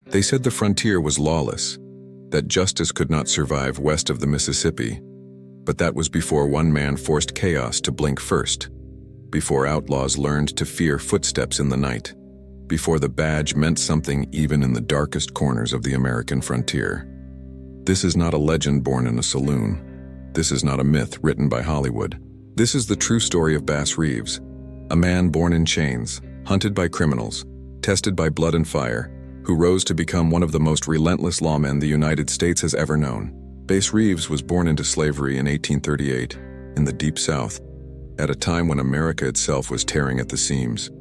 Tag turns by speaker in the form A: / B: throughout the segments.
A: They said the frontier was lawless, that justice could not survive west of the Mississippi. But that was before one man forced chaos to blink first, before outlaws learned to fear footsteps in the night, before the badge meant something even in the darkest corners of the American frontier. This is not a legend born in a saloon. This is not a myth written by Hollywood. This is the true story of Bass Reeves, a man born in chains, hunted by criminals, tested by blood and fire, who rose to become one of the most relentless lawmen the United States has ever known. Bass Reeves was born into slavery in 1838, in the Deep South, at a time when America itself was tearing at the seams.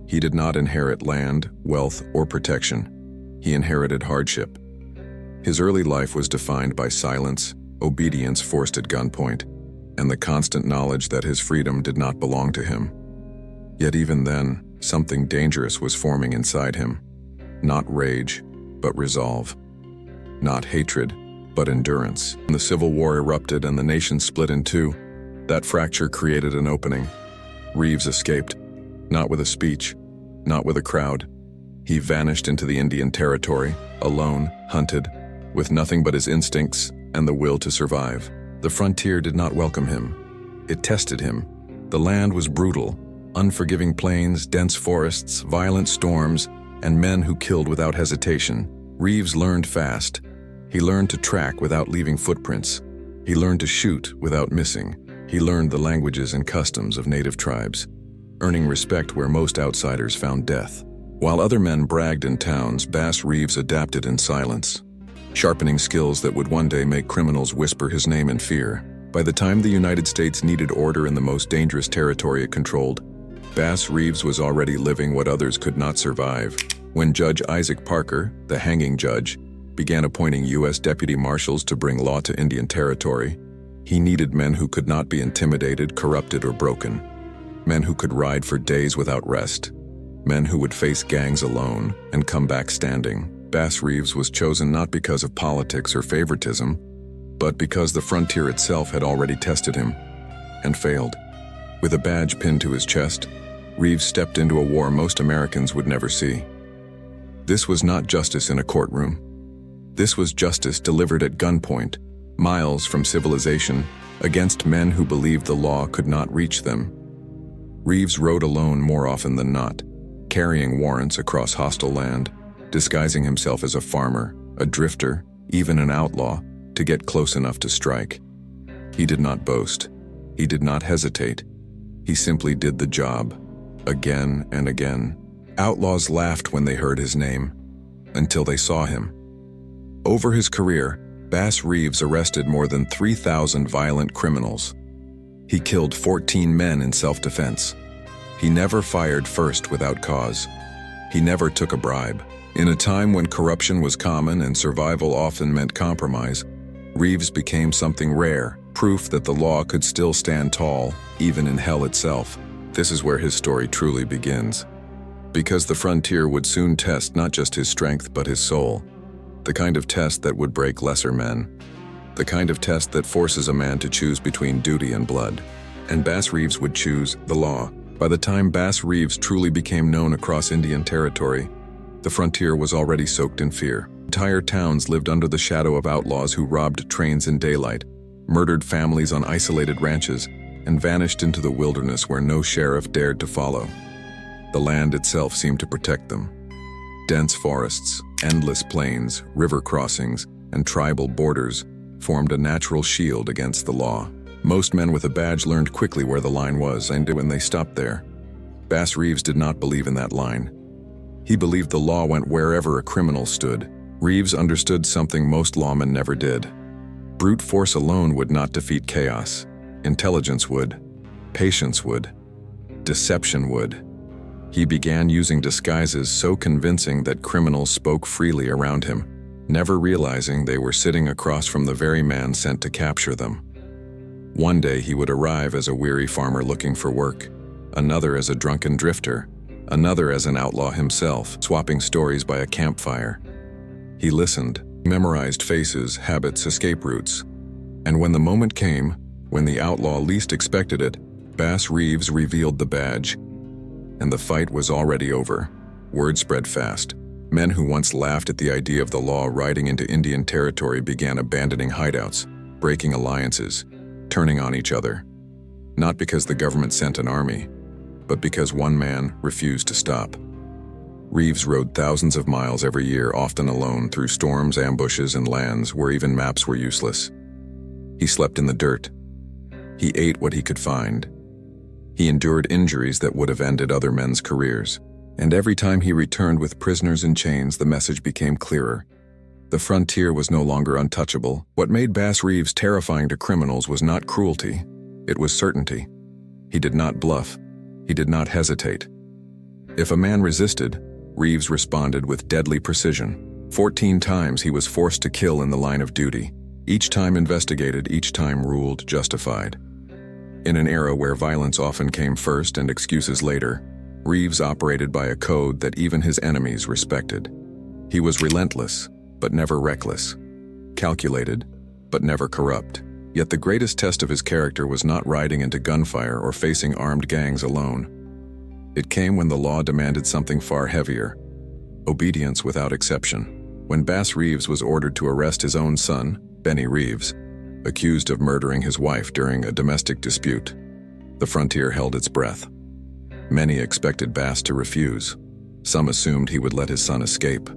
A: He did not inherit land, wealth, or protection. He inherited hardship. His early life was defined by silence, obedience forced at gunpoint, and the constant knowledge that his freedom did not belong to him. Yet even then, something dangerous was forming inside him. Not rage, but resolve. Not hatred, but endurance. When the Civil War erupted and the nation split in two, that fracture created an opening. Reeves escaped, not with a speech, not with a crowd. He vanished into the Indian Territory, alone, hunted, with nothing but his instincts and the will to survive. The frontier did not welcome him. It tested him. The land was brutal, unforgiving plains, dense forests, violent storms, and men who killed without hesitation. Reeves learned fast. He learned to track without leaving footprints. He learned to shoot without missing. He learned the languages and customs of native tribes, earning respect where most outsiders found death. While other men bragged in towns, Bass Reeves adapted in silence, sharpening skills that would one day make criminals whisper his name in fear. By the time the United States needed order in the most dangerous territory it controlled, Bass Reeves was already living what others could not survive. When Judge Isaac Parker, the hanging judge, began appointing U.S. deputy marshals to bring law to Indian Territory, he needed men who could not be intimidated, corrupted, or broken. Men who could ride for days without rest. Men who would face gangs alone and come back standing. Bass Reeves was chosen not because of politics or favoritism, but because the frontier itself had already tested him and failed. With a badge pinned to his chest, Reeves stepped into a war most Americans would never see. This was not justice in a courtroom. This was justice delivered at gunpoint, miles from civilization, against men who believed the law could not reach them. Reeves rode alone more often than not, carrying warrants across hostile land, disguising himself as a farmer, a drifter, even an outlaw, to get close enough to strike. He did not boast. He did not hesitate. He simply did the job, again and again. Outlaws laughed when they heard his name, until they saw him. Over his career, Bass Reeves arrested more than 3,000 violent criminals. He killed 14 men in self-defense. He never fired first without cause. He never took a bribe. In a time when corruption was common and survival often meant compromise, Reeves became something rare, proof that the law could still stand tall, even in hell itself. This is where his story truly begins. Because the frontier would soon test not just his strength but his soul. The kind of test that would break lesser men. The kind of test that forces a man to choose between duty and blood. And Bass Reeves would choose the law. By the time Bass Reeves truly became known across Indian Territory, the frontier was already soaked in fear. Entire towns lived under the shadow of outlaws who robbed trains in daylight, murdered families on isolated ranches, and vanished into the wilderness where no sheriff dared to follow. The land itself seemed to protect them. Dense forests, endless plains, river crossings, and tribal borders formed a natural shield against the law. Most men with a badge learned quickly where the line was, and when they stopped there. Bass Reeves did not believe in that line. He believed the law went wherever a criminal stood. Reeves understood something most lawmen never did. Brute force alone would not defeat chaos. Intelligence would. Patience would. Deception would. He began using disguises so convincing that criminals spoke freely around him, never realizing they were sitting across from the very man sent to capture them. One day he would arrive as a weary farmer looking for work, another as a drunken drifter, another as an outlaw himself, swapping stories by a campfire. He listened, memorized faces, habits, escape routes. And when the moment came, when the outlaw least expected it, Bass Reeves revealed the badge. And the fight was already over. Word spread fast. Men who once laughed at the idea of the law riding into Indian territory began abandoning hideouts, breaking alliances, turning on each other. Not because the government sent an army, but because one man refused to stop. Reeves rode thousands of miles every year, often alone, through storms, ambushes, and lands where even maps were useless. He slept in the dirt. He ate what he could find. He endured injuries that would have ended other men's careers. And every time he returned with prisoners in chains, the message became clearer. The frontier was no longer untouchable. What made Bass Reeves terrifying to criminals was not cruelty, it was certainty. He did not bluff. He did not hesitate. If a man resisted, Reeves responded with deadly precision. 14 times he was forced to kill in the line of duty. Each time investigated, each time ruled justified. In an era where violence often came first and excuses later, Reeves operated by a code that even his enemies respected. He was relentless, but never reckless. Calculated, but never corrupt. Yet the greatest test of his character was not riding into gunfire or facing armed gangs alone. It came when the law demanded something far heavier: obedience without exception. When Bass Reeves was ordered to arrest his own son, Benny Reeves, accused of murdering his wife during a domestic dispute, the frontier held its breath. Many expected Bass to refuse. Some assumed he would let his son escape.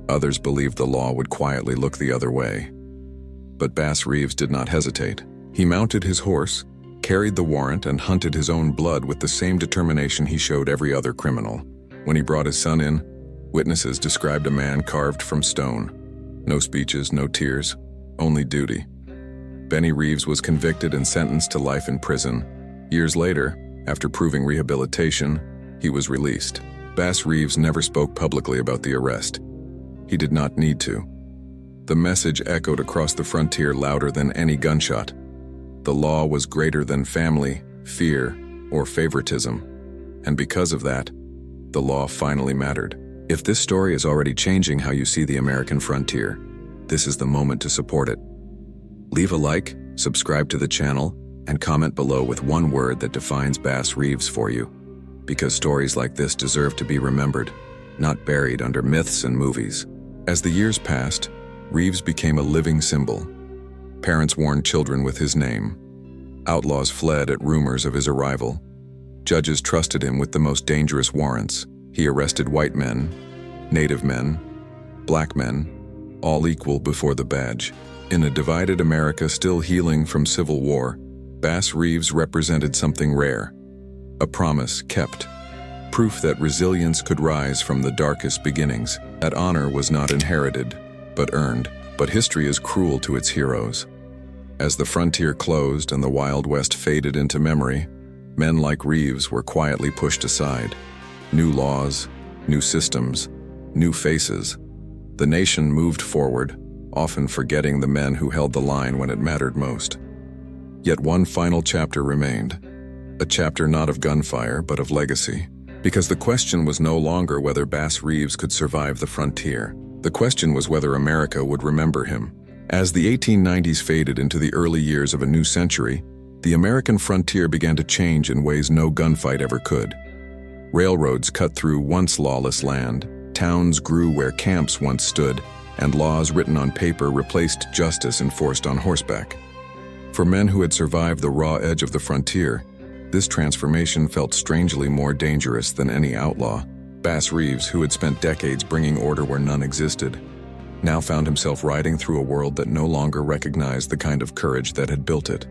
A: Others believed the law would quietly look the other way. But Bass Reeves did not hesitate. He mounted his horse, carried the warrant, and hunted his own blood with the same determination he showed every other criminal. When he brought his son in, witnesses described a man carved from stone. No speeches, no tears, only duty. Benny Reeves was convicted and sentenced to life in prison. Years later, after proving rehabilitation, he was released. Bass Reeves never spoke publicly about the arrest. He did not need to. The message echoed across the frontier louder than any gunshot. The law was greater than family, fear, or favoritism. And because of that, the law finally mattered. If this story is already changing how you see the American frontier, this is the moment to support it. Leave a like, subscribe to the channel, and comment below with one word that defines Bass Reeves for you. Because stories like this deserve to be remembered, not buried under myths and movies. As the years passed, Reeves became a living symbol. Parents warned children with his name. Outlaws fled at rumors of his arrival. Judges trusted him with the most dangerous warrants. He arrested white men, native men, black men, all equal before the badge. In a divided America still healing from civil war, Bass Reeves represented something rare. A promise kept. Proof that resilience could rise from the darkest beginnings. That honor was not inherited, but earned. But history is cruel to its heroes. As the frontier closed and the Wild West faded into memory, men like Reeves were quietly pushed aside. New laws, new systems, new faces. The nation moved forward, often forgetting the men who held the line when it mattered most. Yet one final chapter remained. A chapter not of gunfire, but of legacy. Because the question was no longer whether Bass Reeves could survive the frontier. The question was whether America would remember him. As the 1890s faded into the early years of a new century, the American frontier began to change in ways no gunfight ever could. Railroads cut through once lawless land, towns grew where camps once stood, and laws written on paper replaced justice enforced on horseback. For men who had survived the raw edge of the frontier, this transformation felt strangely more dangerous than any outlaw. Bass Reeves, who had spent decades bringing order where none existed, now found himself riding through a world that no longer recognized the kind of courage that had built it.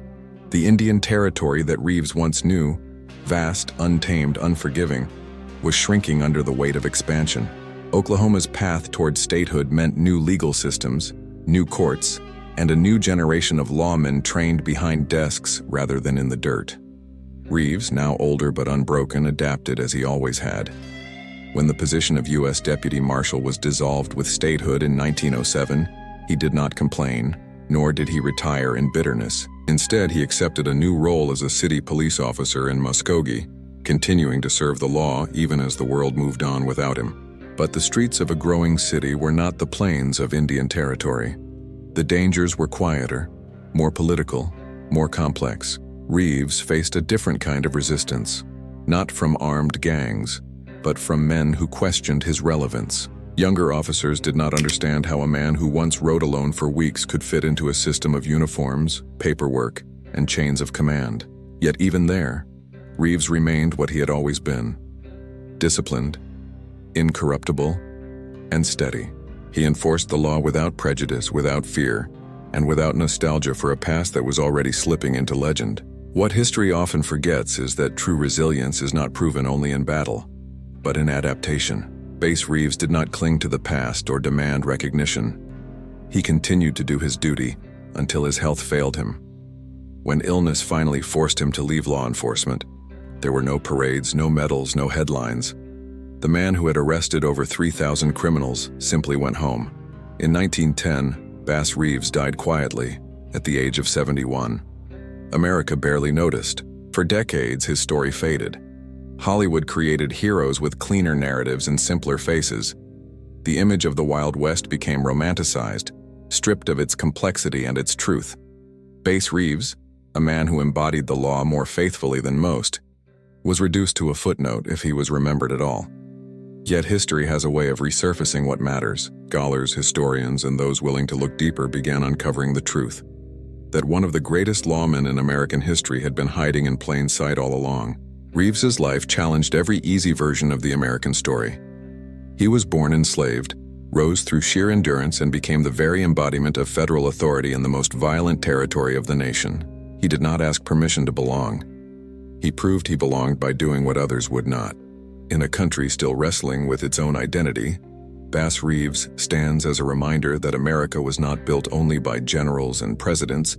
A: The Indian territory that Reeves once knew, vast, untamed, unforgiving, was shrinking under the weight of expansion. Oklahoma's path toward statehood meant new legal systems, new courts, and a new generation of lawmen trained behind desks rather than in the dirt. Reeves, now older but unbroken, adapted as he always had. When the position of U.S. Deputy Marshal was dissolved with statehood in 1907, he did not complain, nor did he retire in bitterness. Instead, he accepted a new role as a city police officer in Muskogee, continuing to serve the law even as the world moved on without him. But the streets of a growing city were not the plains of Indian Territory. The dangers were quieter, more political, more complex. Reeves faced a different kind of resistance, not from armed gangs, but from men who questioned his relevance. Younger officers did not understand how a man who once rode alone for weeks could fit into a system of uniforms, paperwork, and chains of command. Yet even there, Reeves remained what he had always been: disciplined, incorruptible, and steady. He enforced the law without prejudice, without fear, and without nostalgia for a past that was already slipping into legend. What history often forgets is that true resilience is not proven only in battle, but in adaptation. Bass Reeves did not cling to the past or demand recognition. He continued to do his duty until his health failed him. When illness finally forced him to leave law enforcement, there were no parades, no medals, no headlines. The man who had arrested over 3,000 criminals simply went home. In 1910, Bass Reeves died quietly at the age of 71. America barely noticed. For decades, his story faded. Hollywood created heroes with cleaner narratives and simpler faces. The image of the Wild West became romanticized, stripped of its complexity and its truth. Bass Reeves, a man who embodied the law more faithfully than most, was reduced to a footnote if he was remembered at all. Yet history has a way of resurfacing what matters. Scholars, historians, and those willing to look deeper began uncovering the truth: that one of the greatest lawmen in American history had been hiding in plain sight all along. Reeves's life challenged every easy version of the American story. He was born enslaved, rose through sheer endurance, and became the very embodiment of federal authority in the most violent territory of the nation. He did not ask permission to belong. He proved he belonged by doing what others would not. In a country still wrestling with its own identity, Bass Reeves stands as a reminder that America was not built only by generals and presidents,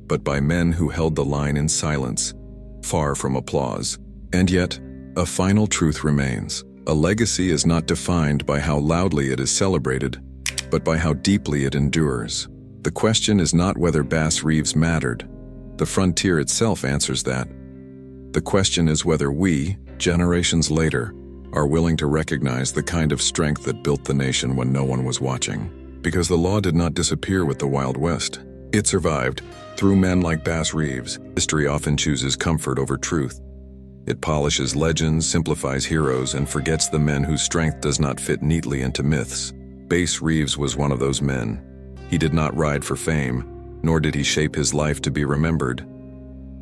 A: but by men who held the line in silence, far from applause. And yet, a final truth remains. A legacy is not defined by how loudly it is celebrated, but by how deeply it endures. The question is not whether Bass Reeves mattered. The frontier itself answers that. The question is whether we, generations later, are willing to recognize the kind of strength that built the nation when no one was watching. Because the law did not disappear with the Wild West. It survived. Through men like Bass Reeves, history often chooses comfort over truth. It polishes legends, simplifies heroes, and forgets the men whose strength does not fit neatly into myths. Bass Reeves was one of those men. He did not ride for fame, nor did he shape his life to be remembered.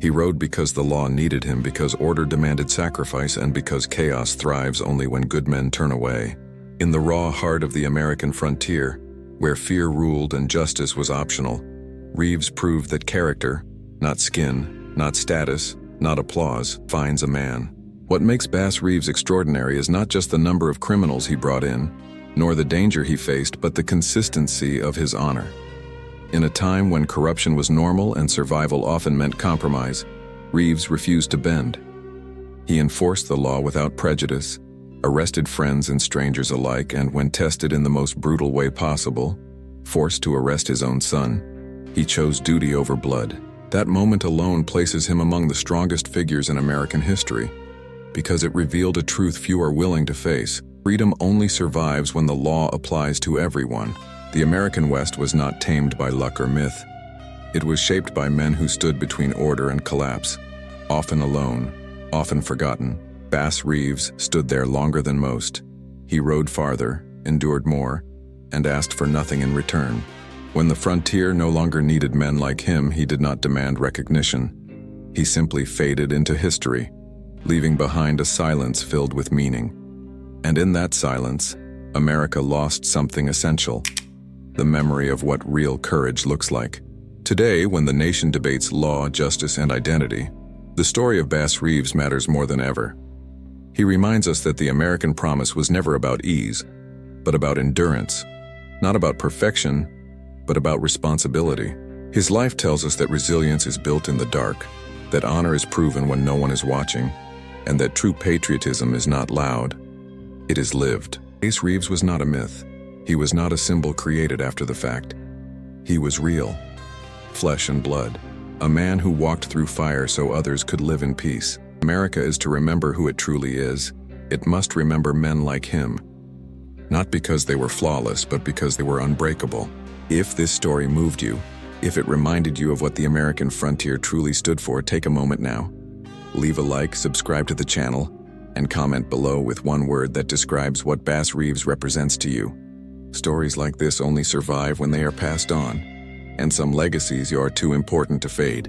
A: He rode because the law needed him, because order demanded sacrifice, and because chaos thrives only when good men turn away. In the raw heart of the American frontier, where fear ruled and justice was optional, Reeves proved that character, not skin, not status, not applause, finds a man. What makes Bass Reeves extraordinary is not just the number of criminals he brought in, nor the danger he faced, but the consistency of his honor. In a time when corruption was normal and survival often meant compromise, Reeves refused to bend. He enforced the law without prejudice, arrested friends and strangers alike, and when tested in the most brutal way possible, forced to arrest his own son, he chose duty over blood. That moment alone places him among the strongest figures in American history, because it revealed a truth few are willing to face. Freedom only survives when the law applies to everyone. The American West was not tamed by luck or myth. It was shaped by men who stood between order and collapse, often alone, often forgotten. Bass Reeves stood there longer than most. He rode farther, endured more, and asked for nothing in return. When the frontier no longer needed men like him, he did not demand recognition. He simply faded into history, leaving behind a silence filled with meaning. And in that silence, America lost something essential: the memory of what real courage looks like. Today, when the nation debates law, justice, and identity, the story of Bass Reeves matters more than ever. He reminds us that the American promise was never about ease, but about endurance. Not about perfection, but about responsibility. His life tells us that resilience is built in the dark, that honor is proven when no one is watching, and that true patriotism is not loud, it is lived. Bass Reeves was not a myth. He was not a symbol created after the fact. He was real, flesh and blood, a man who walked through fire so others could live in peace. America is to remember who it truly is. It must remember men like him, not because they were flawless, but because they were unbreakable. If this story moved you, if it reminded you of what the American frontier truly stood for, take a moment now. Leave a like, subscribe to the channel, and comment below with one word that describes what Bass Reeves represents to you. Stories like this only survive when they are passed on, and some legacies are too important to fade.